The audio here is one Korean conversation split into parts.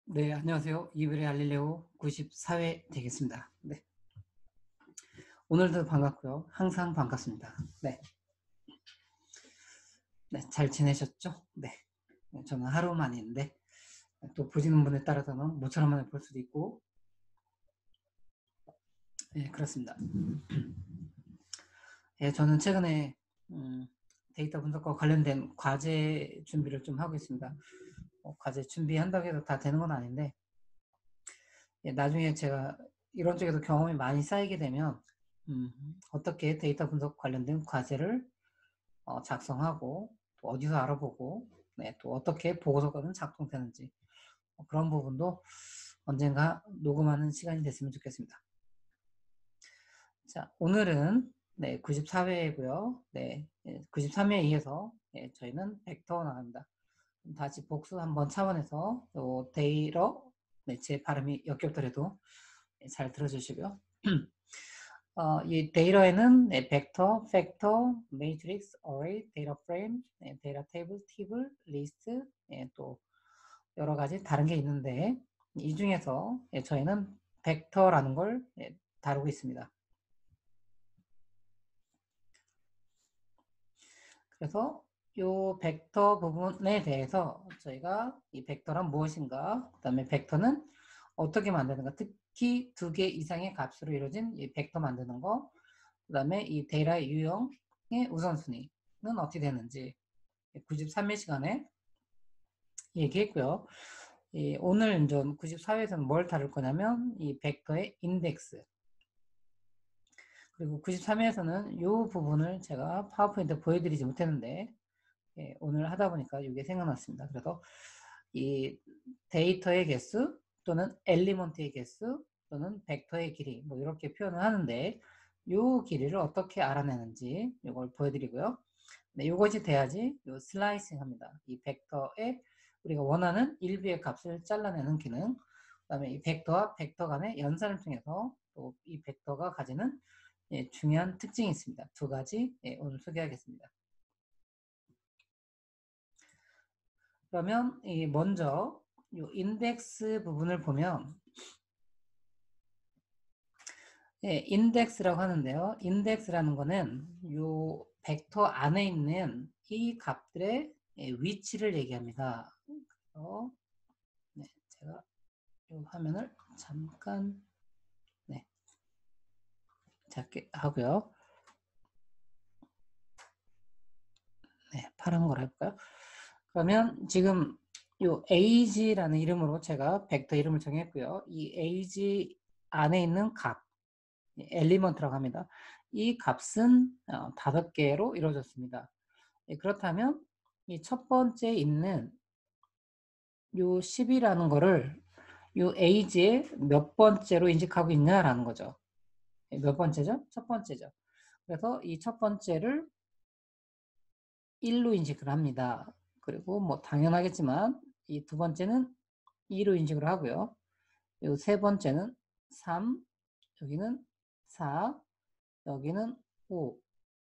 네, 안녕하세요. 이블의 알릴레오 94회 되겠습니다. 네, 오늘도 반갑고요. 항상 반갑습니다. 네, 네, 잘 지내셨죠? 네, 저는 하루 만인데 또 보시는 분에 따라서는 모처럼 만에 볼 수도 있고, 네, 그렇습니다. 예, 저는 최근에 데이터 분석과 관련된 과제 준비를 좀 하고 있습니다. 과제 준비한다고 해서 다 되는 건 아닌데, 예, 나중에 제가 이런 쪽에서 경험이 많이 쌓이게 되면 음, 어떻게 데이터 분석 관련된 과제를 작성하고 또 어디서 알아보고 네, 또 어떻게 보고서가 작성되는지 그런 부분도 언젠가 녹음하는 시간이 됐으면 좋겠습니다. 자, 오늘은 네, 94회고요. 네, 93회에 이어서 저희는 벡터 나갑니다. 다시 복수 한번 차원에서 요 데이러 네, 제 발음이 역겹더라도 잘 들어주시고요. 이 데이터에는 네, 벡터, 팩터, 매트릭스, 어레이, 데이터 프레임, 네, 데이터 테이블, 팁을, 리스트, 네, 또 여러 가지 다른 게 있는데 이 중에서 저희는 벡터라는 걸 다루고 있습니다. 그래서 이 벡터 부분에 대해서 저희가 이 벡터란 무엇인가, 그 다음에 벡터는 어떻게 만드는가, 특히 두 개 이상의 값으로 이루어진 이 벡터 만드는 거, 그 다음에 이 데이터의 유형의 우선순위는 어떻게 되는지 93회 시간에 얘기했고요. 오늘 이제 94회에서는 뭘 다룰 거냐면 이 벡터의 인덱스, 그리고 93회에서는 이 부분을 제가 파워포인트 보여드리지 못했는데 오늘 하다 보니까 이게 생각났습니다. 그래서 이 데이터의 개수 또는 엘리먼트의 개수 또는 벡터의 길이 뭐 이렇게 표현을 하는데 이 길이를 어떻게 알아내는지 이걸 보여드리고요. 네, 이것이 돼야지 요 슬라이싱 합니다. 이 벡터에 우리가 원하는 일비의 값을 잘라내는 기능, 그 다음에 이 벡터와 벡터 간의 연산을 통해서 또 이 벡터가 가지는 중요한 특징이 있습니다. 두 가지 오늘 소개하겠습니다. 그러면 먼저 이 인덱스 부분을 보면 인덱스라고 하는데요. 인덱스라는 거는 이 벡터 안에 있는 이 값들의 위치를 얘기합니다. 그래서 네, 제가 이 화면을 잠깐 네, 작게 하고요. 네, 파란 걸 해볼까요? 그러면 지금 요 age라는 이름으로 제가 벡터 이름을 정했고요. 이 age 안에 있는 값, 엘리먼트라고 합니다. 이 값은 5개로 이루어졌습니다. 그렇다면 이 첫 번째 있는 요 10이라는 거를 요 age의 몇 번째로 인식하고 있냐라는 거죠. 몇 번째죠? 첫 번째죠. 그래서 이 첫 번째를 1로 인식을 합니다. 그리고 뭐 당연하겠지만 이 두 번째는 2로 인식을 하고요. 이 세 번째는 3, 여기는 4, 여기는 5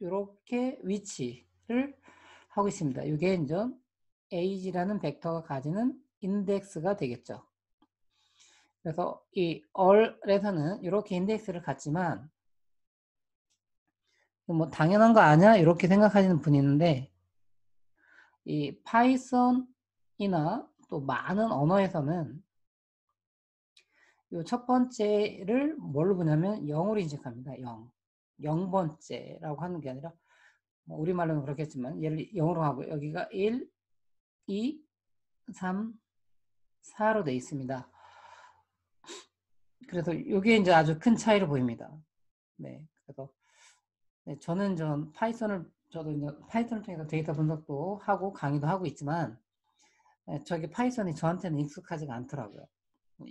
이렇게 위치를 하고 있습니다. 이게 이제 age라는 벡터가 가지는 인덱스가 되겠죠. 그래서 이 all에서는 이렇게 인덱스를 갖지만 뭐 당연한 거 아니야? 이렇게 생각하시는 분이 있는데 이 파이썬이나 또 많은 언어에서는 이 첫 번째를 뭘로 보냐면 0으로 인식합니다. 0. 0번째라고 하는 게 아니라 뭐 우리말로는 그렇겠지만 얘를 0으로 하고 여기가 1, 2, 3, 4로 되어 있습니다. 그래서 이게 이제 아주 큰 차이로 보입니다. 네. 그래서 네, 저는 저도 이제 파이썬을 통해서 데이터 분석도 하고 강의도 하고 있지만 저게 파이썬이 저한테는 익숙하지가 않더라고요.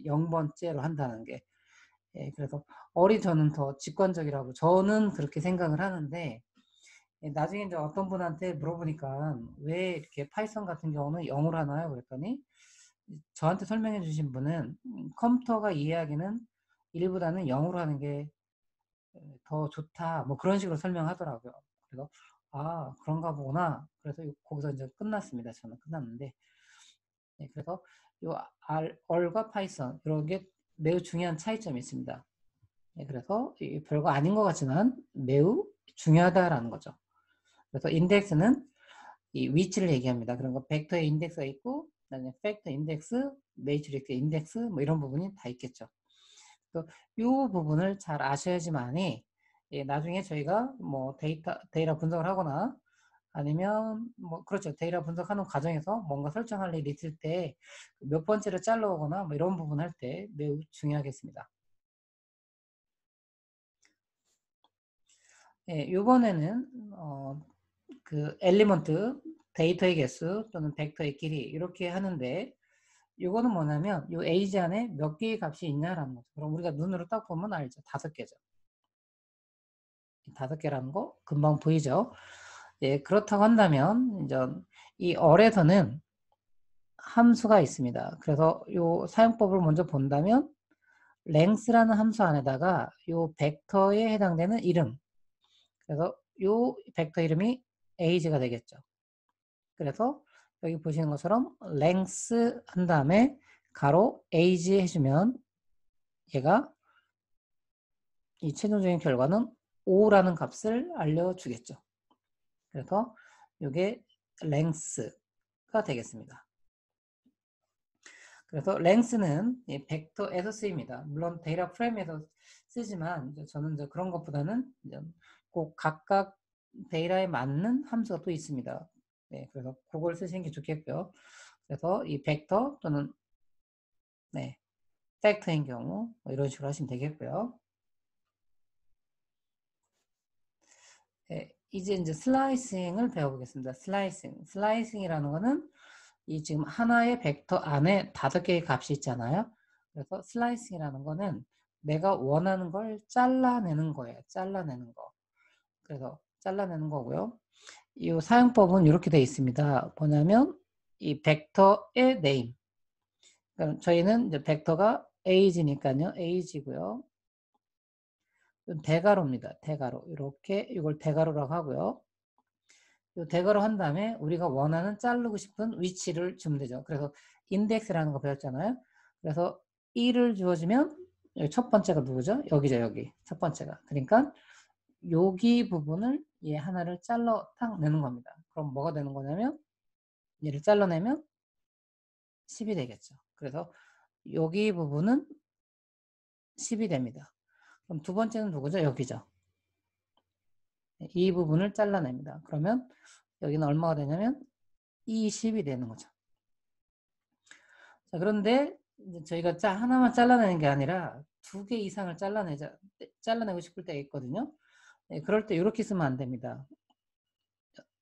0번째로 한다는 게. 그래서 저는 더 직관적이라고 저는 그렇게 생각을 하는데 나중에 이제 어떤 분한테 물어보니까 왜 이렇게 파이썬 같은 경우는 0으로 하나요? 그랬더니 저한테 설명해 주신 분은 컴퓨터가 이해하기는 1보다는 0으로 하는 게 더 좋다. 뭐 그런 식으로 설명하더라고요. 그래서 아, 그런가 보구나. 그래서 거기서 이제 끝났습니다. 저는 끝났는데 네, 그래서 요 R과 파이썬 이런 게 매우 중요한 차이점이 있습니다. 네, 그래서 별거 아닌 것 같지만 매우 중요하다라는 거죠. 그래서 인덱스는 이 위치를 얘기합니다. 그런 거 벡터의 인덱스가 있고, 그다음에 팩터 인덱스, 매트릭스 인덱스 뭐 이런 부분이 다 있겠죠. 그래서 이 부분을 잘 아셔야지만이 나중에 저희가 뭐 데이터 분석을 하거나 아니면 뭐 그렇죠. 데이터 분석하는 과정에서 뭔가 설정할 일이 있을 때 몇 번째를 잘라오거나 뭐 이런 부분 할 때 매우 중요하겠습니다. 예, 이번에는 그 엘리먼트 데이터의 개수 또는 벡터의 길이 이렇게 하는데 이거는 뭐냐면 이 에이지 안에 몇 개의 값이 있냐라는 거죠. 그럼 우리가 눈으로 딱 보면 알죠. 5개죠. 5개라는 거 금방 보이죠. 예, 그렇다고 한다면 이제 이 어에서는 함수가 있습니다. 그래서 이 사용법을 먼저 본다면 length라는 함수 안에다가 이 벡터에 해당되는 이름, 그래서 이 벡터 이름이 age가 되겠죠. 그래서 여기 보시는 것처럼 length 한 다음에 가로 age 해주면 얘가 이 최종적인 결과는 5라는 값을 알려주겠죠. 그래서 이게 length가 되겠습니다. 그래서 length는 벡터에서 쓰입니다. 물론 데이터 프레임에서 쓰지만 저는 그런 것보다는 꼭 각각 데이터에 맞는 함수가 또 있습니다. 네, 그래서 그걸 쓰시는 게 좋겠고요. 그래서 이 벡터 또는 네, 팩터인 경우 뭐 이런 식으로 하시면 되겠고요. 네, 이제 슬라이싱을 배워보겠습니다. 슬라이싱이라는 거는 이 지금 하나의 벡터 안에 5개의 값이 있잖아요. 그래서 슬라이싱이라는 거는 내가 원하는 걸 잘라내는 거예요. 잘라내는 거. 그래서 잘라내는 거고요. 이 사용법은 이렇게 되어 있습니다. 뭐냐면 이 벡터의 네임. 그럼 저희는 이제 벡터가 age니까요. age고요. 대괄호입니다. 대괄호. 이렇게 이걸 대괄호라고 하고요. 이 대괄호 한 다음에 우리가 원하는 자르고 싶은 위치를 주면 되죠. 그래서 인덱스라는 거 배웠잖아요. 그래서 1을 주어주면 첫 번째가 누구죠? 여기죠, 여기. 첫 번째가. 그러니까 여기 부분을 얘 하나를 잘라 탁 내는 겁니다. 그럼 뭐가 되는 거냐면 얘를 잘라내면 10이 되겠죠. 그래서 여기 부분은 10이 됩니다. 그럼 두 번째는 누구죠? 여기죠. 이 부분을 잘라냅니다. 그러면 여기는 얼마가 되냐면 20이 되는 거죠. 자, 그런데 저희가 하나만 잘라내는 게 아니라 2개 이상을 잘라내고 싶을 때가 있거든요. 네, 그럴 때 이렇게 쓰면 안 됩니다.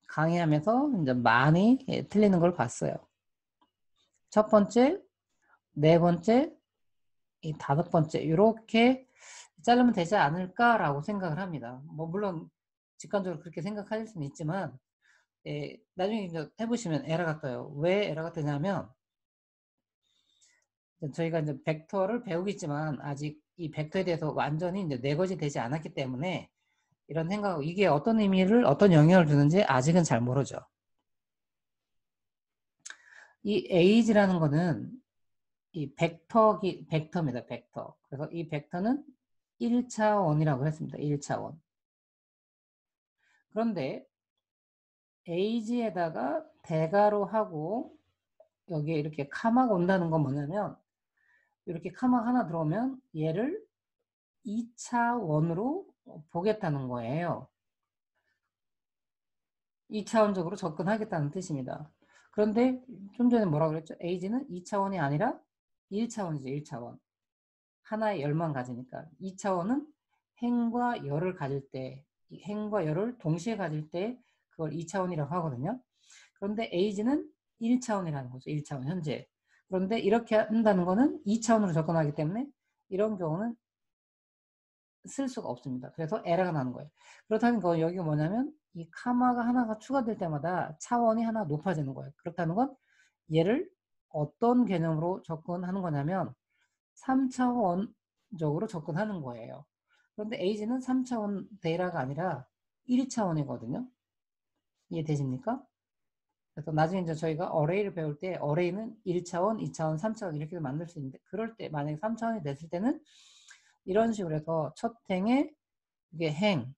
강의하면서 이제 많이 틀리는 걸 봤어요. 첫 번째, 네 번째, 이 5번째 이렇게 자르면 되지 않을까라고 생각을 합니다. 뭐 물론 직관적으로 그렇게 생각하실 수는 있지만 나중에 이제 해보시면 에러가 떠요. 왜 에러가 뜨냐면 저희가 이제 벡터를 배우겠지만 아직 이 벡터에 대해서 완전히 이제 내거지 되지 않았기 때문에 이런 생각, 이게 어떤 의미를, 어떤 영향을 주는지 아직은 잘 모르죠. 이 age라는 거는 이 벡터입니다. 벡터. 그래서 이 벡터는 1차원이라고 했습니다. 1차원. 그런데 age에다가 대괄호 하고 여기에 이렇게 카마가 온다는 건 뭐냐면 이렇게 카마 하나 들어오면 얘를 2차원으로 보겠다는 거예요. 2차원적으로 접근하겠다는 뜻입니다. 그런데 좀 전에 뭐라고 그랬죠? age는 2차원이 아니라 1차원이죠. 1차원. 하나의 열만 가지니까. 2차원은 행과 열을 가질 때, 행과 열을 동시에 가질 때 그걸 2차원이라고 하거든요. 그런데 age는 1차원이라는 거죠. 1차원 현재. 그런데 이렇게 한다는 거는 2차원으로 접근하기 때문에 이런 경우는 쓸 수가 없습니다. 그래서 에러가 나는 거예요. 그렇다는 건 여기가 뭐냐면 이 카마가 하나가 추가될 때마다 차원이 하나 높아지는 거예요. 그렇다는 건 얘를 어떤 개념으로 접근하는 거냐면 3차원적으로 접근하는 거예요. 그런데 age는 3차원 데이터가 아니라 1차원이거든요. 이해되십니까? 그래서 나중에 이제 저희가 어레이를 배울 때 어레이는 1차원, 2차원, 3차원 이렇게 만들 수 있는데 그럴 때 만약에 3차원이 됐을 때는 이런 식으로 해서 첫 행에 이게 행,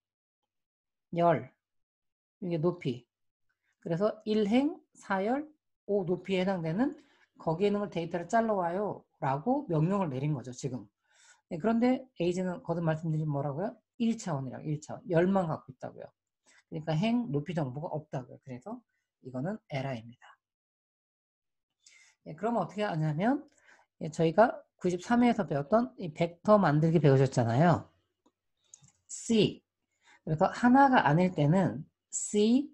열, 이게 높이. 그래서 1행, 4열, 5 높이에 해당되는 거기에 있는 걸 데이터를 잘라와요 라고 명령을 내린 거죠 지금. 네, 그런데 에이지는 거듭 말씀드린 뭐라고요? 1차원이라고 1차원. 열만 갖고 있다고요. 그러니까 행, 높이 정보가 없다고요. 그래서 이거는 에라입니다. 예, 그럼 어떻게 하냐면 예, 저희가 93회에서 배웠던 이 벡터 만들기 배우셨잖아요. C. 그래서 하나가 아닐 때는 C,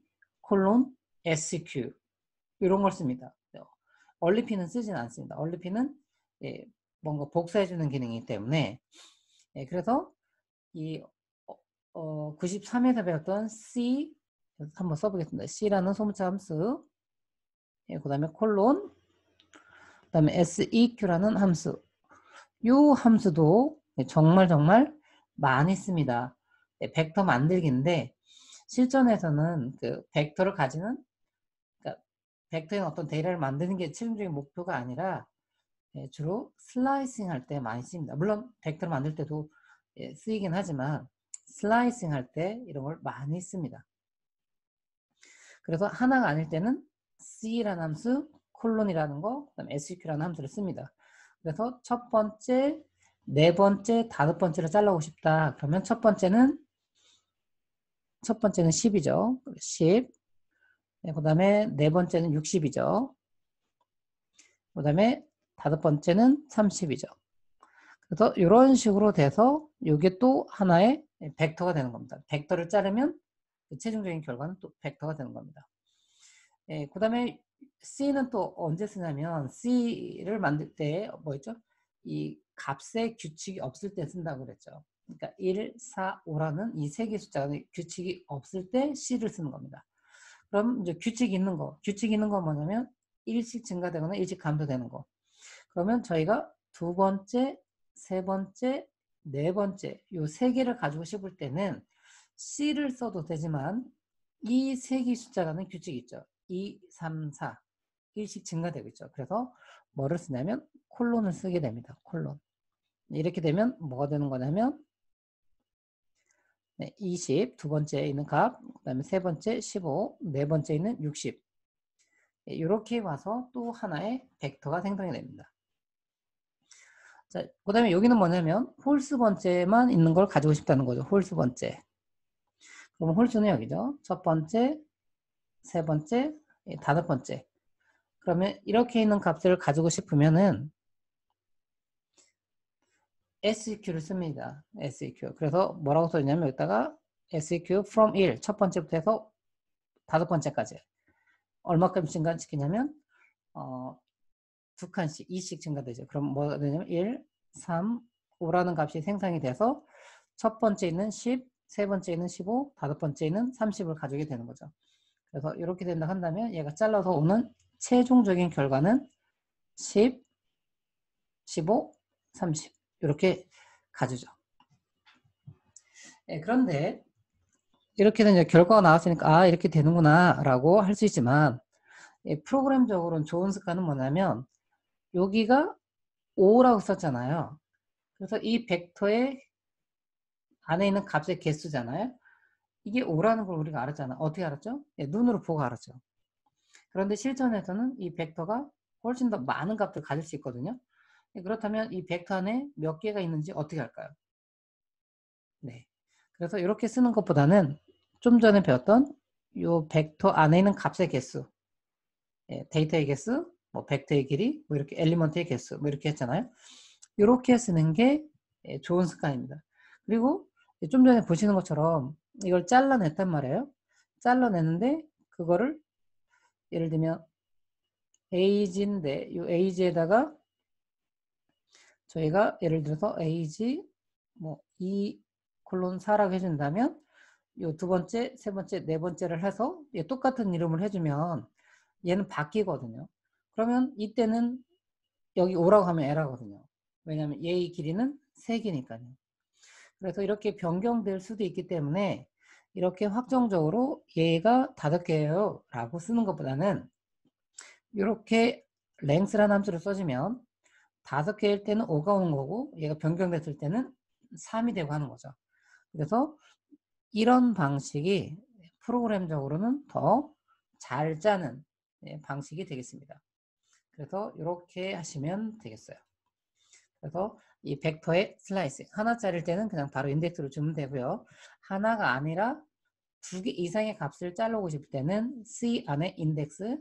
SQ 이런 걸 씁니다. 얼리핀은 쓰진 않습니다. 얼리핀은 예, 뭔가 복사해주는 기능이기 때문에 예, 그래서 이 93회에서 배웠던 C 한번 써보겠습니다. C라는 소문자 함수 예, 그 다음에 콜론 그 다음에 SEQ라는 함수 이 함수도 정말 많이 씁니다. 네, 벡터 만들기인데 실전에서는 그 벡터를 가지는 그러니까 벡터의 어떤 데이터를 만드는 게 최종적인 목표가 아니라 주로 슬라이싱 할 때 많이 씁니다. 물론 벡터를 만들 때도 쓰이긴 하지만 슬라이싱 할 때 이런 걸 많이 씁니다. 그래서 하나가 아닐 때는 C라는 함수, 콜론이라는 거, 그다음에 SQ라는 함수를 씁니다. 그래서 첫 번째, 네 번째, 다섯 번째를 잘라오고 싶다. 그러면 첫 번째는 10이죠. 10. 그 다음에 네 번째는 60이죠. 그 다음에 다섯 번째는 30이죠. 그래서 이런 식으로 돼서 이게 또 하나의 벡터가 되는 겁니다. 벡터를 자르면 최종적인 결과는 또 벡터가 되는 겁니다. 예, 그 다음에 C는 또 언제 쓰냐면 C를 만들 때 뭐였죠? 이 값의 규칙이 없을 때 쓴다고 그랬죠. 그러니까 1, 4, 5라는 이 세 개 숫자가 규칙이 없을 때 C를 쓰는 겁니다. 그럼 이제 규칙이 있는 거 뭐냐면 일씩 증가되거나 일씩 감소되는 거. 그러면 저희가 두 번째, 세 번째, 네 번째 요 세 개를 가지고 싶을 때는 C를 써도 되지만 이 세 개 숫자라는 규칙이 있죠. 2, 3, 4 1씩 증가되고 있죠. 그래서 뭐를 쓰냐면 콜론을 쓰게 됩니다. 콜론. 이렇게 되면 뭐가 되는 거냐면 20, 두 번째에 있는 값, 그 다음에 세 번째 15, 네 번째에 있는 60 이렇게 와서 또 하나의 벡터가 생성이 됩니다. 자, 그 다음에 여기는 뭐냐면 홀수 번째만 있는 걸 가지고 싶다는 거죠. 홀수 번째. 그럼 홀수는 여기죠. 첫 번째, 세 번째, 다섯 번째. 그러면 이렇게 있는 값을 가지고 싶으면은 SEQ를 씁니다. SEQ. 그래서 뭐라고 써있냐면 여기다가 SEQ from 1, 첫 번째부터 해서 다섯 번째까지. 얼마큼 증가시키냐면 두 칸씩, 2씩 증가되죠. 그럼 뭐가 되냐면 1, 3, 5라는 값이 생성이 돼서 첫 번째 있는 10, 세 번째 있는 15, 다섯 번째 있는 30을 가지게 되는 거죠. 그래서 이렇게 된다 한다면 얘가 잘라서 오는 최종적인 결과는 10, 15, 30 이렇게 가주죠. 그런데 이렇게 된 결과가 나왔으니까 아 이렇게 되는구나 라고 할 수 있지만 프로그램적으로는 좋은 습관은 뭐냐면 여기가 5라고 썼잖아요. 그래서 이 벡터의 안에 있는 값의 개수잖아요. 이게 5라는 걸 우리가 알았잖아. 어떻게 알았죠? 눈으로 보고 알았죠. 그런데 실전에서는 이 벡터가 훨씬 더 많은 값을 가질 수 있거든요. 그렇다면 이 벡터 안에 몇 개가 있는지 어떻게 할까요? 네. 그래서 이렇게 쓰는 것보다는 좀 전에 배웠던 이 벡터 안에 있는 값의 개수, 데이터의 개수, 뭐 벡터의 길이, 뭐 이렇게 엘리먼트의 개수, 뭐 이렇게 했잖아요. 이렇게 쓰는 게 좋은 습관입니다. 그리고 좀 전에 보시는 것처럼 이걸 잘라냈단 말이에요. 잘라냈는데 그거를 예를 들면 age인데 이 age에다가 저희가 예를 들어서 age 뭐 2 콜론 4라고 해준다면 이 두 번째, 세 번째, 네 번째를 해서 똑같은 이름을 해주면 얘는 바뀌거든요. 그러면 이때는 여기 5라고 하면 L하거든요. 왜냐하면 얘의 길이는 3개니까요. 그래서 이렇게 변경될 수도 있기 때문에 이렇게 확정적으로 얘가 5개예요 라고 쓰는 것보다는 이렇게 length라는 함수를 써주면 5개일 때는 5가 오는 거고 얘가 변경됐을 때는 3이 되고 하는 거죠. 그래서 이런 방식이 프로그램적으로는 더 잘 짜는 방식이 되겠습니다. 그래서 이렇게 하시면 되겠어요. 그래서 이 벡터의 슬라이싱 하나짜리일 때는 그냥 바로 인덱스로 주면 되고요. 하나가 아니라 2개 이상의 값을 자르고 싶을 때는 C 안에 인덱스,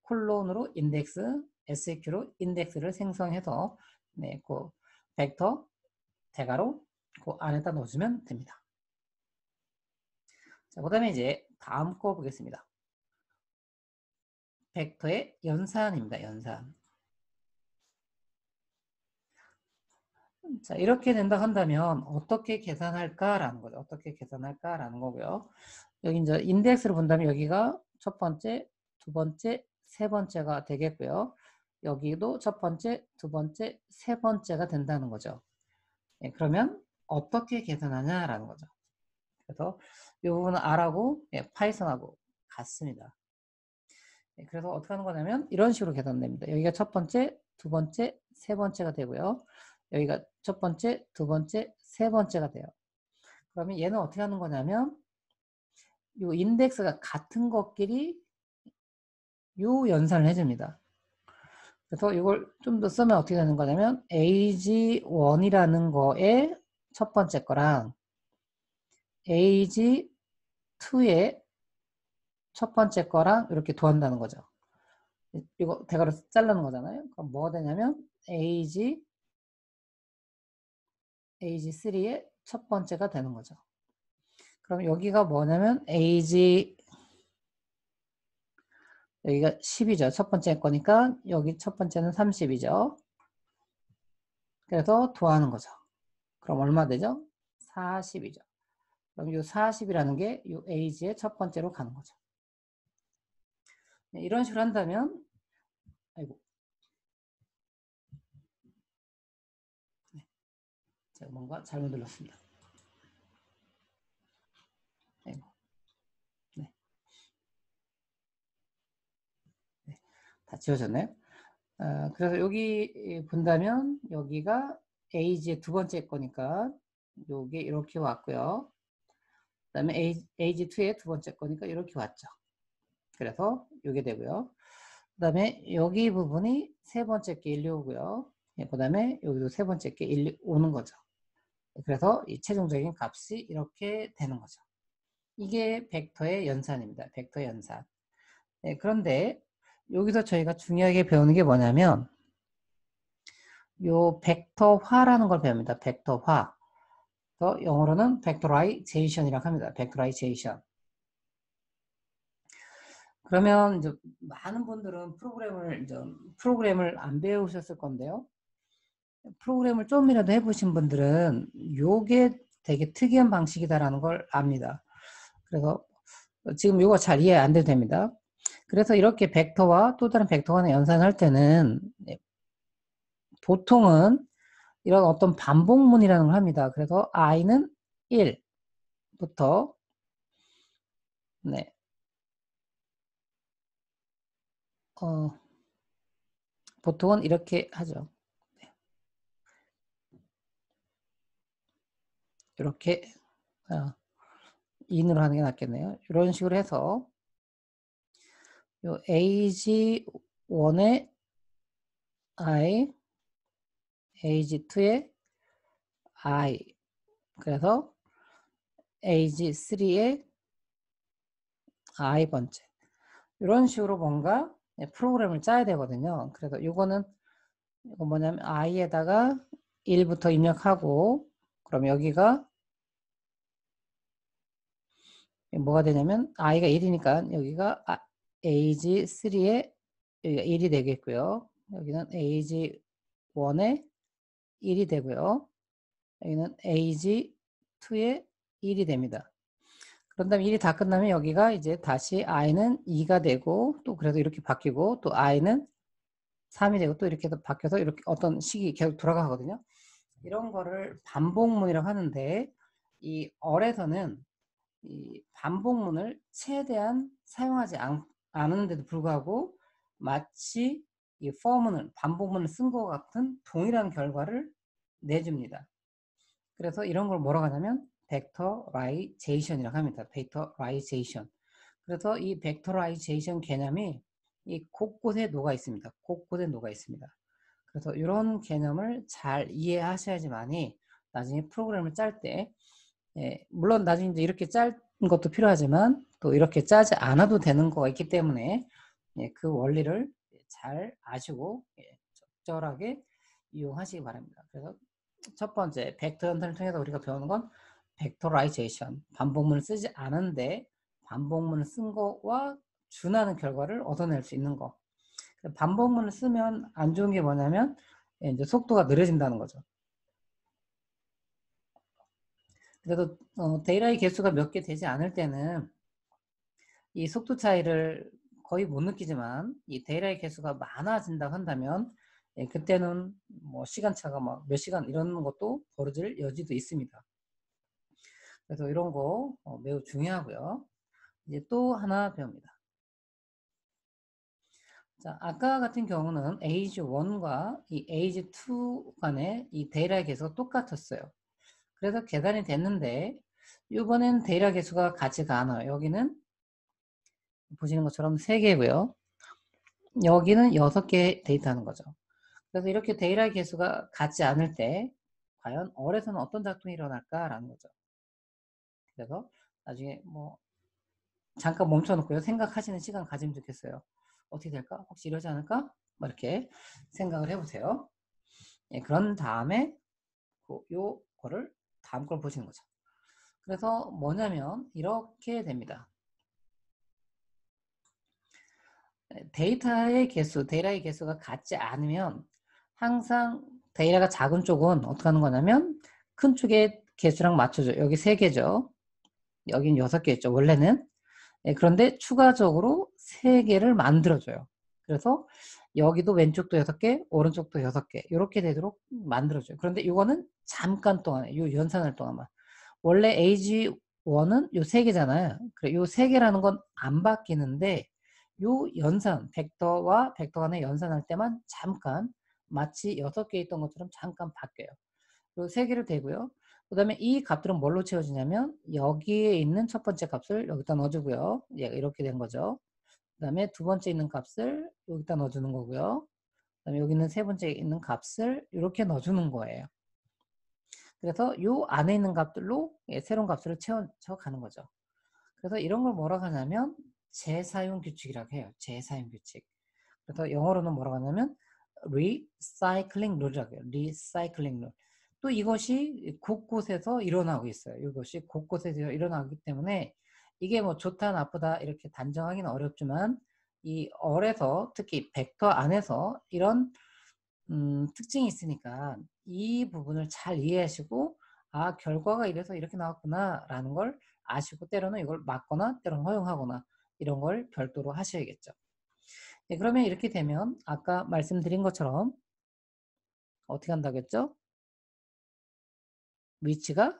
콜론으로 인덱스, SQ로 인덱스를 생성해서 네, 그 벡터 대괄호 그 안에다 넣어주면 됩니다. 자, 그 다음에 이제 다음 거 보겠습니다. 벡터의 연산입니다. 연산. 자, 이렇게 된다 한다면 어떻게 계산할까라는 거죠. 어떻게 계산할까라는 거고요. 여기 이제 인덱스를 본다면 여기가 첫 번째, 두 번째, 세 번째가 되겠고요. 여기도 첫 번째, 두 번째, 세 번째가 된다는 거죠. 예, 그러면 어떻게 계산하냐라는 거죠. 그래서 이 부분은 R하고 파이썬하고 같습니다. 예, 그래서 어떻게 하는 거냐면 이런 식으로 계산됩니다. 여기가 첫 번째, 두 번째, 세 번째가 되고요. 여기가 첫 번째, 두 번째, 세 번째가 돼요. 그러면 얘는 어떻게 하는 거냐면 이 인덱스가 같은 것끼리 요 연산을 해줍니다. 그래서 이걸 좀 더 쓰면 어떻게 되는 거냐면 ag1이라는 거에 첫 번째 거랑 ag2의 첫 번째 거랑 이렇게 도한다는 거죠. 이거 대괄호 자르는 거잖아요. 그럼 뭐가 되냐면 ag3의 첫 번째가 되는 거죠. 그럼 여기가 뭐냐면 여기가 10이죠. 첫 번째 거니까 여기 첫 번째는 30이죠. 그래서 도하는 거죠. 그럼 얼마 되죠? 40이죠. 그럼 이 40이라는 게 이 age의 첫 번째로 가는 거죠. 네, 이런 식으로 한다면 아이고 네, 제가 뭔가 잘못 눌렀습니다. 아이고. 네. 네. 다 지워졌네요. 그래서 여기 본다면 여기가 age의 두 번째 거니까 요게 이렇게 왔고요. 그 다음에 age2의 두 번째 거니까 이렇게 왔죠. 그래서 요게 되고요. 그 다음에 여기 부분이 세 번째 게 1, 오고요. 그 다음에 여기도 세 번째 게 1, 오는 거죠. 그래서 이 최종적인 값이 이렇게 되는 거죠. 이게 벡터의 연산입니다. 벡터 연산. 네, 그런데 여기서 저희가 중요하게 배우는 게 뭐냐면 요 벡터화라는 걸 배웁니다. 벡터화. 영어로는 벡터라이제이션이라고 합니다. 벡터라이제이션. 그러면 이제 많은 분들은 프로그램을 안 배우셨을 건데요. 프로그램을 좀이라도 해보신 분들은 요게 되게 특이한 방식이다라는 걸 압니다. 그래서 지금 요거 잘 이해 안 돼도 됩니다. 그래서 이렇게 벡터와 또 다른 벡터 간의 연산할 때는 보통은 이런 어떤 반복문이라는 걸 합니다. 그래서 i는 1부터 네. 보통은 이렇게 하죠. 이렇게 in으로 하는 게 낫겠네요. 이런 식으로 해서 요 ag1의 i, ag2의 i, 그래서 ag3의 i 번째. 이런 식으로 뭔가 프로그램을 짜야 되거든요. 그래서 이거 뭐냐면 i에다가 1부터 입력하고 그럼 여기가 뭐가 되냐면 i가 1이니까 여기가 ag3에 여기가 1이 되겠고요. 여기는 ag1에 1이 되고요. 여기는 ag2에 1이 됩니다. 그런 다음에 1이 다 끝나면 여기가 이제 다시 i는 2가 되고 또 그래서 이렇게 바뀌고 또 i는 3이 되고 또 이렇게 바뀌어서 이렇게 어떤 식이 계속 돌아가거든요. 이런 거를 반복문이라고 하는데 이 얼에서는 이 반복문을 최대한 사용하지 않는데도 불구하고 마치 이 for문을 반복문을 쓴 것 같은 동일한 결과를 내줍니다. 그래서 이런 걸 뭐라고 하냐면 벡터라이제이션이라고 합니다. 벡터라이제이션. 그래서 이 벡터라이제이션 개념이 이 곳곳에 녹아 있습니다. 곳곳에 녹아 있습니다. 그래서 이런 개념을 잘 이해하셔야지만이 나중에 프로그램을 짤 때, 물론 나중에 이제 이렇게 짤 것도 필요하지만 또 이렇게 짜지 않아도 되는 거가 있기 때문에 그 원리를 잘 아시고 적절하게 이용하시기 바랍니다. 그래서 첫 번째 벡터 연산을 통해서 우리가 배우는 건 벡터라이제이션, 반복문을 쓰지 않은데 반복문을 쓴 거와 준하는 결과를 얻어낼 수 있는 거. 반복문을 쓰면 안 좋은 게 뭐냐면 이제 속도가 느려진다는 거죠. 그래도 데이터의 개수가 몇 개 되지 않을 때는 이 속도 차이를 거의 못 느끼지만 이 데이터의 개수가 많아진다고 한다면 그때는 뭐 시간차가 뭐 몇 시간 이런 것도 벌어질 여지도 있습니다. 그래서 이런 거 매우 중요하고요. 이제 또 하나 배웁니다. 자, 아까 같은 경우는 age 1과 이 age 2 간의 이 데이터 개수가 똑같았어요. 그래서 계산이 됐는데 이번엔 데이터 개수가 같지가 않아요. 여기는 보시는 것처럼 3개고요. 여기는 6개 데이터하는 거죠. 그래서 이렇게 데이터 개수가 같지 않을 때 과연 얼에서는 어떤 작동이 일어날까라는 거죠. 그래서 나중에 뭐 잠깐 멈춰놓고요. 생각하시는 시간 가지면 좋겠어요. 어떻게 될까? 혹시 이러지 않을까? 뭐 이렇게 생각을 해보세요. 그런 다음에 요거를 다음 걸 보시는 거죠. 그래서 뭐냐면 이렇게 됩니다. 데이터의 개수가 같지 않으면 항상 데이터가 작은 쪽은 어떻게 하는 거냐면 큰 쪽의 개수랑 맞춰줘요. 여기 3개죠. 여긴 6개였죠. 원래는. 그런데 추가적으로 3개를 만들어줘요. 그래서 여기도 왼쪽도 6개, 오른쪽도 6개 이렇게 되도록 만들어줘요. 그런데 이거는 잠깐 동안에 요 연산할 동안만. 원래 AG1은 요 3개잖아요. 그래, 요 3개라는 건 안 바뀌는데 요 연산, 벡터와 벡터 간의 연산할 때만 잠깐 마치 6개 있던 것처럼 잠깐 바뀌어요. 그리고 3개를 대고요. 그 다음에 이 값들은 뭘로 채워지냐면 여기에 있는 첫 번째 값을 여기다 넣어주고요. 얘가 이렇게 된 거죠. 그 다음에 두 번째 있는 값을 여기다 넣어주는 거고요. 그 다음에 여기 있는 세 번째 있는 값을 이렇게 넣어주는 거예요. 그래서 요 안에 있는 값들로 새로운 값을 채워가는 거죠. 그래서 이런 걸 뭐라고 하냐면 재사용 규칙이라고 해요. 재사용 규칙. 그래서 영어로는 뭐라고 하냐면 recycling rule이라고 해요. recycling rule. 또 이것이 곳곳에서 일어나고 있어요. 이것이 곳곳에서 일어나기 때문에 이게 뭐 좋다 나쁘다 이렇게 단정하기는 어렵지만 이 얼에서 특히 벡터 안에서 이런 특징이 있으니까 이 부분을 잘 이해하시고 아 결과가 이래서 이렇게 나왔구나 라는 걸 아시고 때로는 이걸 막거나 때로는 허용하거나 이런 걸 별도로 하셔야겠죠. 네, 그러면 이렇게 되면 아까 말씀드린 것처럼 어떻게 한다고 했죠? 위치가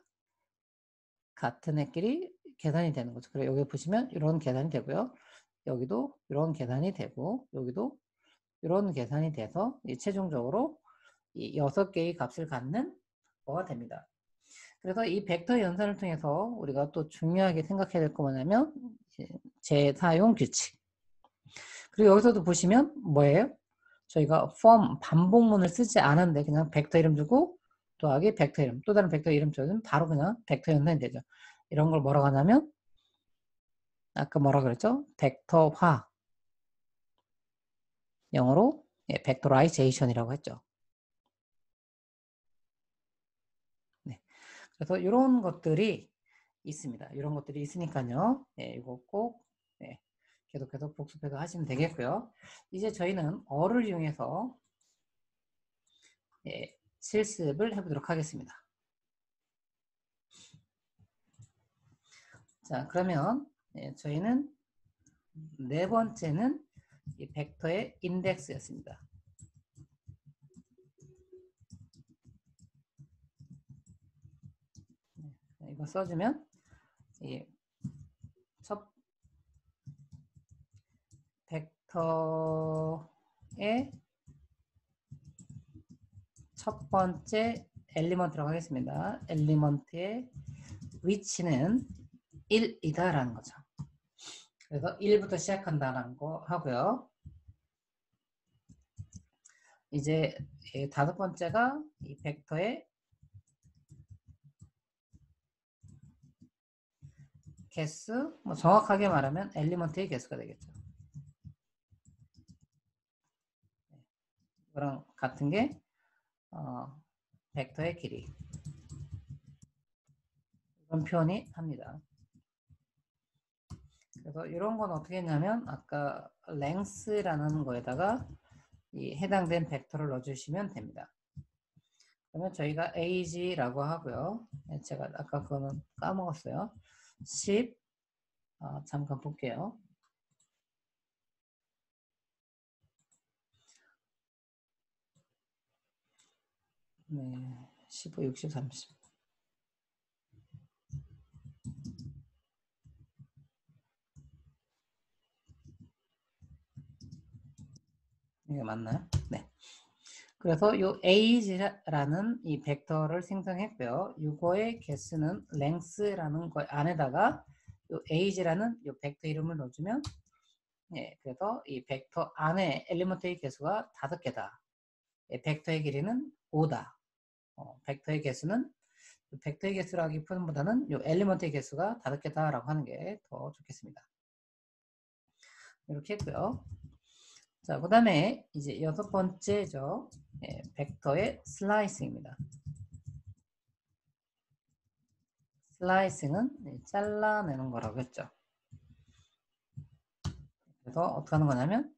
같은 애끼리 계산이 되는 거죠. 그래 여기 보시면 이런 계산이 되고요. 여기도 이런 계산이 되고 여기도 이런 계산이 돼서 최종적으로 이 6개의 값을 갖는 거가 됩니다. 그래서 이 벡터 연산을 통해서 우리가 또 중요하게 생각해야 될 거 뭐냐면 재사용 규칙. 그리고 여기서도 보시면 뭐예요? 저희가 form 반복문을 쓰지 않았는데 그냥 벡터 이름 주고 더하기 벡터 이름 또 다른 벡터 이름 줘주면 바로 그냥 벡터 연산이 되죠. 이런 걸 뭐라고 하냐면 아까 뭐라 그랬죠? 벡터화 영어로 벡터라이제이션이라고 했죠. 네. 그래서 이런 것들이 있습니다. 이런 것들이 있으니까요. 이거 꼭 계속해서 복습해서 하시면 되겠고요. 이제 저희는 어를 이용해서 실습을 해보도록 하겠습니다. 자, 그러면 저희는 네 번째는 이 벡터의 인덱스였습니다. 이거 써주면 첫 벡터 첫 번째 엘리먼트라고 하겠습니다. 엘리먼트의 위치는 1이다라는 거죠. 그래서 1부터 시작한다는 거 하고요. 이제 다섯 번째가 이 벡터의 개수, 뭐 정확하게 말하면 엘리먼트의 개수가 되겠죠. 이거랑 같은 게 벡터의 길이. 이런 표현이 합니다. 그래서 이런 건 어떻게 했냐면 아까 length라는 거에다가 이 해당된 벡터를 넣어주시면 됩니다. 그러면 저희가 age라고 하고요. 제가 아까 그거는 까먹었어요. 10 잠깐 볼게요. 네, 15, 60, 30. 이게 맞나요? 네. 그래서 이 age라는 이 벡터를 생성했고요. 이거의 개수는 length라는 거 안에다가 이 age라는 이 벡터 이름을 넣어주면 그래서 이 벡터 안에 엘리먼트의 개수가 5개다. 벡터의 길이는 5다. 벡터의 개수는 벡터의 개수라기보다는 이 엘리먼트의 개수가 5개다라고 하는 게 더 좋겠습니다. 이렇게 했고요. 자, 그 다음에 이제 여섯 번째죠. 벡터의 슬라이싱입니다. 슬라이싱은 잘라내는 거라고 했죠. 그래서 어떻게 하는 거냐면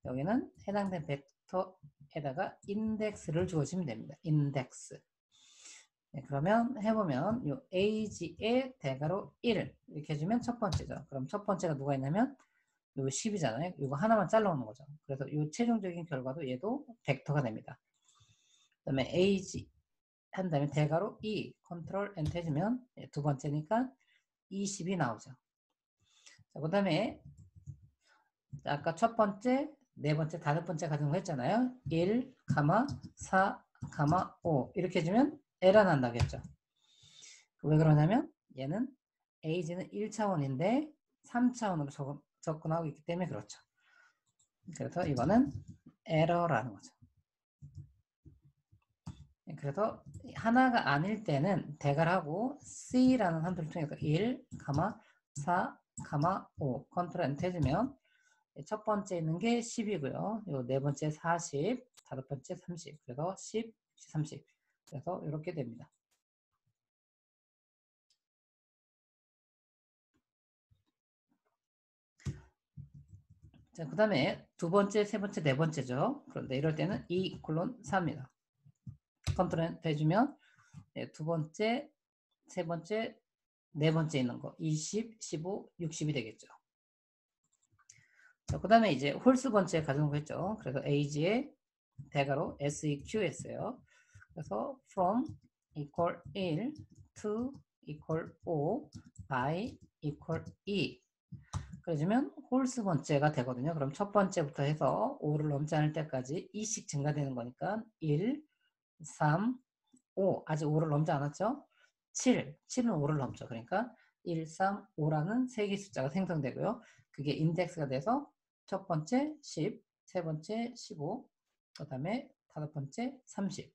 여기는 해당된 벡터에다가 인덱스를 주어주면 됩니다. 인덱스. 그러면 해보면 요 age의 대괄호 1 이렇게 해주면 첫 번째죠. 그럼 첫 번째가 누가 있냐면 요 10이잖아요. 이거 하나만 잘라오는 거죠. 그래서 요 최종적인 결과도 얘도 벡터가 됩니다. 그 다음에 age 한 다음에 대괄호 2 컨트롤 엔터 해주면 두 번째니까 20이 나오죠. 그 다음에 아까 첫 번째, 네 번째, 다섯 번째 같은 거 했잖아요. 1, 4, 5 이렇게 해주면 에러 난다겠죠. 왜 그러냐면 얘는 age는 1차원인데 3차원으로 접근하고 있기 때문에 그렇죠. 그래서 이거는 에러라는 거죠. 그래서 하나가 아닐 때는 대괄하고 C라는 함수를 통해서 1, 4, 5 컨트롤 엔터 해주면 첫 번째 있는 게 10이고요. 요 네 번째 40, 다섯 번째 30. 그래서 10, 30. 그래서 이렇게 됩니다. 자, 그 다음에 두 번째, 세 번째, 네 번째죠. 그런데 이럴 때는 2 콜론 4입니다. 컨트롤 해주면 두 번째, 세 번째, 네 번째 있는 거 20, 15, 60이 되겠죠. 자, 그 다음에 이제 홀수 번째 가져온 거 했죠. 그래서 age의 대괄호 seq였어요. 그래서 from equal 1 to equal 5 by equal 2 그래주면 홀수 번째가 되거든요. 그럼 첫 번째부터 해서 5를 넘지 않을 때까지 2씩 증가되는 거니까 1, 3, 5 아직 5를 넘지 않았죠? 7, 7은 5를 넘죠. 그러니까 1, 3, 5라는 세 개의 숫자가 생성되고요. 그게 인덱스가 돼서 첫 번째 10, 세 번째 15, 그 다음에 다섯 번째 30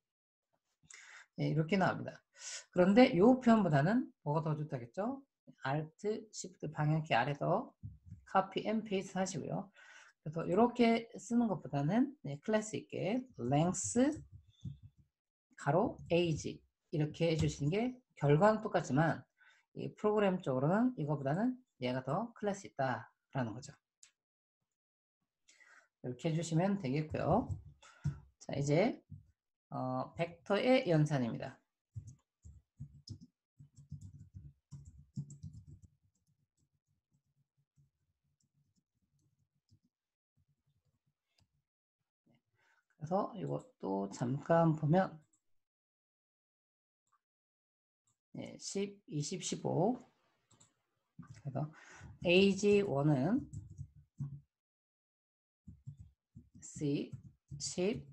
이렇게 나옵니다. 그런데 이 표현보다는 뭐가 더 좋다겠죠? Alt, Shift 방향키 아래서 copy and paste 하시고요. 그래서 이렇게 쓰는 것보다는 클래스 있게 length 가로 age 이렇게 해주시는 게 결과는 똑같지만 이 프로그램 쪽으로는 이거보다는 얘가 더 클래스 있다라는 거죠. 이렇게 해주시면 되겠고요. 자, 이제 벡터의 연산입니다. 그래서 이것도 잠깐 보면 10, 20, 15 그래서 age1은 C, 10,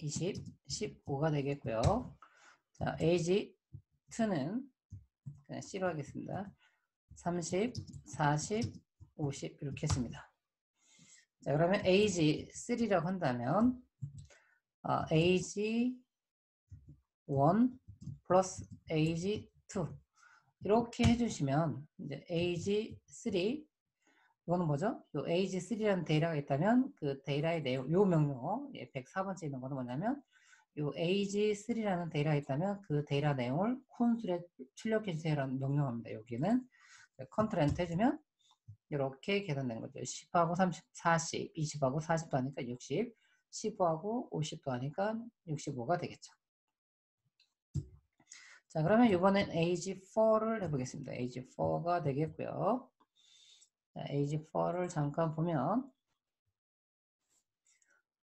20, 15가 되겠고요. 자, age 2는 그냥 C로 하겠습니다. 30, 40, 50 이렇게 했습니다. 자, 그러면 age 3라고 한다면 age 1 플러스 age 2 이렇게 해주시면 이제 age 3 이거는 뭐죠? 요 age 3라는 데이터가 있다면 그 데이터의 내용, 요 명령 104번째 있는 거는 뭐냐면 요 age 3라는 데이터가 있다면 그 데이터 내용을 콘솔에 출력해 주세요라는 명령어입니다. 여기는 컨트롤 엔터 해주면 이렇게 계산되는 거죠. 10하고 30, 40, 20하고 40도 하니까 60, 15하고 50도 하니까 65가 되겠죠. 자, 그러면 이번엔 age 4를 해보겠습니다. age 4가 되겠고요. 자, age 4를 잠깐 보면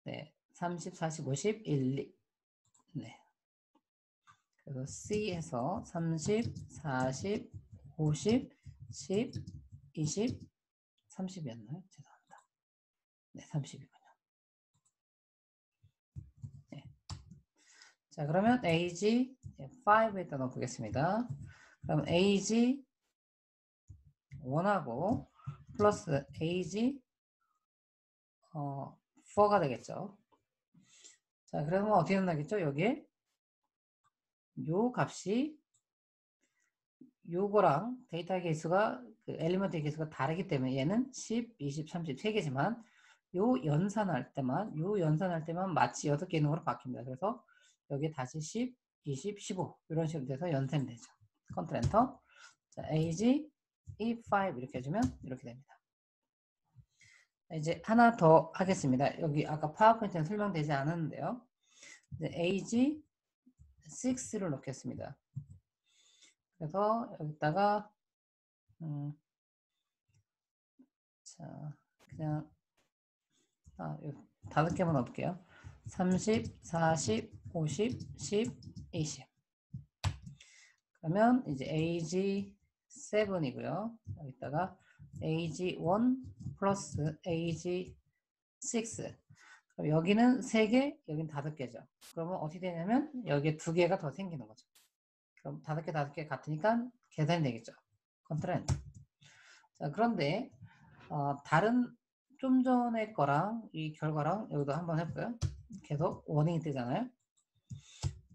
네, 30, 40, 50, 1, 2 네. 그래서 C에서 30, 40, 50, 10, 20, 30이었나요? 죄송합니다. 네, 30이군요. 네. 자, 그러면 age 5에다 넣어보겠습니다. 그럼 age 1하고 플러스 age 4가 되겠죠. 자, 그러면 어떻게 나겠죠? 여기에 요 값이 요거랑 데이터 개수가 그 엘리먼트 개수가 다르기 때문에 얘는 10, 20, 30 3개지만 요 연산할 때만 마치 6개 있는 거로 바뀝니다. 그래서 여기 다시 10, 20, 15 이런 식으로 돼서 연산이 되죠. 컨트롤 엔터. 자, age E5 이렇게 해주면 이렇게 됩니다. 이제 하나 더 하겠습니다. 여기 아까 파워포인트는 설명되지 않았는데요. 이제 age 6를 넣겠습니다. 그래서 여기다가 자, 그냥 5개만 넣을게요. 30, 40, 50, 10, 20. 그러면 이제 age 7이고요. 여기다가 age 1 플러스 age 6. 그럼 여기는 3개, 여기는 5개죠. 그러면 어떻게 되냐면 여기에 2개가 더 생기는 거죠. 그럼 5개, 5개 같으니까 계산이 되겠죠. 컨트롤 엔터. 자, 그런데 다른 좀 전에 거랑 이 결과랑 여기도 한번 해볼까요? 계속 워닝이 뜨잖아요.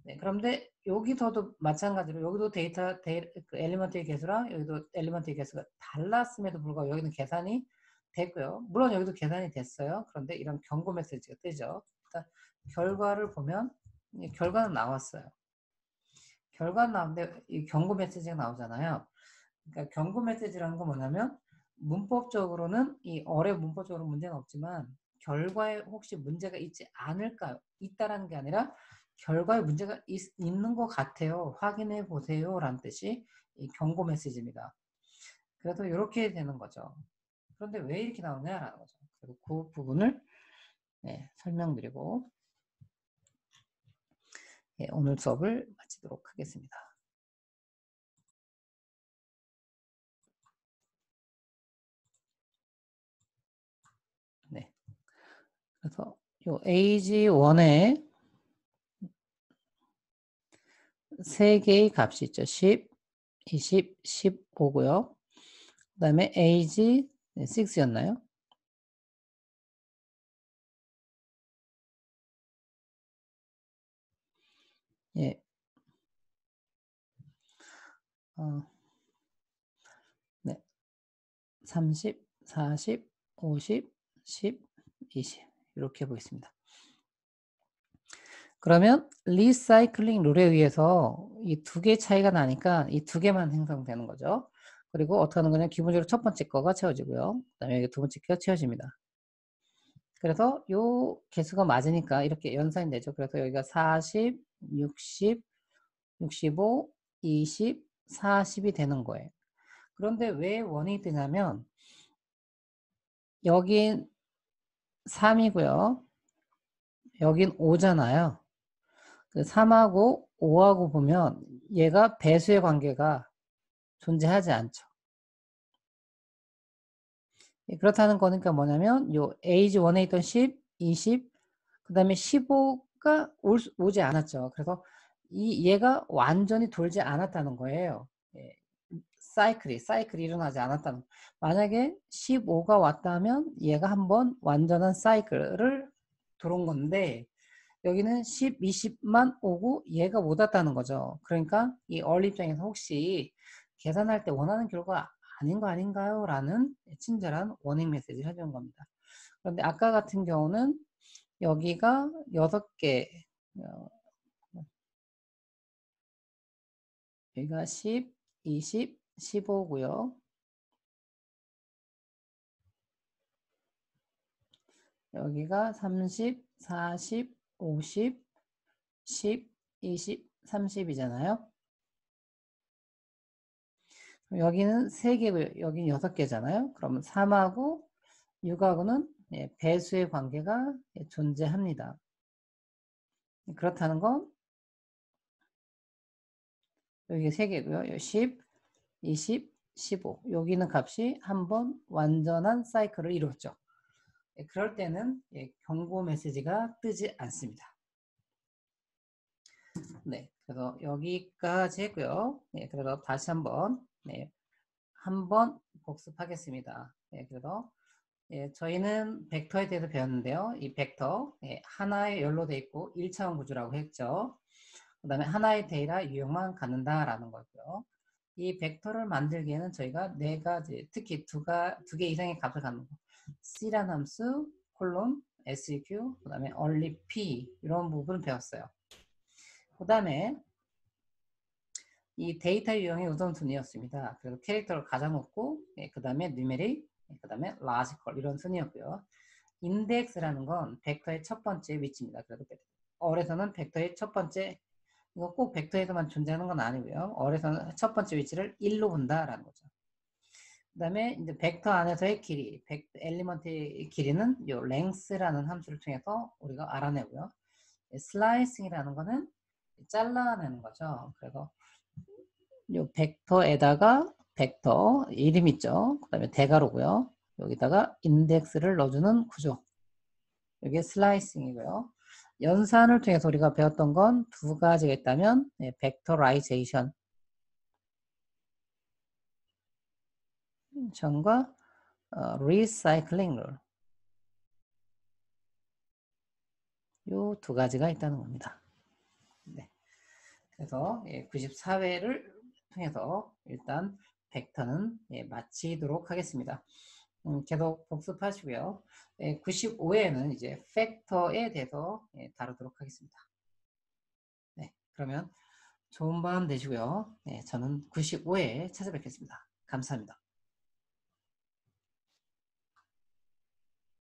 네, 그런데 여기서도 마찬가지로 여기도 그 엘리먼트의 개수랑 여기도 엘리먼트의 개수가 달랐음에도 불구하고 여기는 계산이 됐고요. 물론 여기도 계산이 됐어요. 그런데 이런 경고 메시지가 뜨죠. 그러니까 결과를 보면 결과는 나왔어요. 결과는 나오는데 이 경고 메시지가 나오잖아요. 그러니까 경고 메시지라는 건 뭐냐면 문법적으로는 이 어뢰 문법적으로 문제는 없지만 결과에 혹시 문제가 있지 않을까요? 있다라는 게 아니라 결과에 문제가 있는 것 같아요. 확인해 보세요. 라는 뜻이 이 경고 메시지입니다. 그래서 이렇게 되는 거죠. 그런데 왜 이렇게 나오냐라는 거죠. 그리고 그 부분을 설명드리고 오늘 수업을 마치도록 하겠습니다. 네. 그래서 요 age1에 3개의 값이 있죠. 10, 20, 15고요. 그 다음에 age 6였나요? 예. 네. 30, 40, 50, 10, 20 이렇게 보겠습니다. 그러면 리사이클링 룰에 의해서 이 2개 차이가 나니까 이 2개만 생성되는 거죠. 그리고 어떻게 하는 거냐? 기본적으로 첫 번째 거가 채워지고요. 그 다음에 여기 두 번째 거가 채워집니다. 그래서 요 개수가 맞으니까 이렇게 연산이 되죠. 그래서 여기가 40, 60, 65, 20, 40이 되는 거예요. 그런데 왜 원이 뜨냐면 여긴 3이고요. 여긴 5잖아요. 그 3하고 5하고 보면 얘가 배수의 관계가 존재하지 않죠. 그렇다는 거니까 뭐냐면 요 age 1에 있던 10, 20, 그 다음에 15 10가 오지 않았죠. 그래서 얘가 완전히 돌지 않았다는 거예요. 예, 사이클이 일어나지 않았다는. 만약에 15가 왔다면 얘가 한번 완전한 사이클을 들어온 건데 여기는 10, 20만 오고 얘가 못 왔다는 거죠. 그러니까 이 얼리 입장에서 혹시 계산할 때 원하는 결과 아닌 거 아닌가요? 라는 친절한 워닝 메시지를 해주는 겁니다. 그런데 아까 같은 경우는 여기가 6개, 여기가 10, 20, 15고요. 여기가 30, 40, 50, 10, 20, 30이잖아요. 여기는 3개고요. 여기는 6개잖아요. 그러면 3하고 6하고는 배수의 관계가 존재합니다. 그렇다는 건 여기 3개고요. 10, 20, 15. 여기는 값이 한번 완전한 사이클을 이루었죠. 그럴 때는 경고 메시지가 뜨지 않습니다. 네, 그래서 여기까지 했고요. 네, 그래서 다시 한번 복습하겠습니다. 네, 그래서 저희는 벡터에 대해서 배웠는데요. 이 벡터 하나의 열로 되어 있고 1차원 구조라고 했죠. 그 다음에 하나의 데이터 유형만 갖는다라는 거고요. 이 벡터를 만들기에는 저희가 4가지, 특히 두 개 이상의 값을 갖는 거. C라는 함수, 콜론, SEQ, 그 다음에 only P 이런 부분을 배웠어요. 그 다음에 이 데이터 유형의 우선순위였습니다. 그래서 캐릭터를 가장 높고, 그 다음에 누메릭, 그 다음에 라지컬 이런 순위였고요. 인덱스라는 건 벡터의 첫 번째 위치입니다. 그래서 어에서는 벡터의 첫 번째, 이거 꼭 벡터에서만 존재하는 건 아니고요. 어에서는 첫 번째 위치를 1로 본다라는 거죠. 그 다음에 이제 벡터 안에서의 길이, 엘리먼트의 길이는 이 length라는 함수를 통해서 우리가 알아내고요. 슬라이싱이라는 거는 잘라내는 거죠. 그래서 이 벡터에다가 벡터 이름 있죠. 그 다음에 대괄호고요. 여기다가 인덱스를 넣어주는 구조. 이게 슬라이싱이고요. 연산을 통해서 우리가 배웠던 건 2가지가 있다면 벡터라이제이션 전과 리사이클링 룰. 이 2가지가 있다는 겁니다. 네. 그래서 94회를 통해서 일단 벡터는 마치도록 하겠습니다. 계속 복습하시고요. 95회에는 이제 팩터에 대해서 다루도록 하겠습니다. 네, 그러면 좋은 밤 되시고요. 저는 95회에 찾아뵙겠습니다. 감사합니다.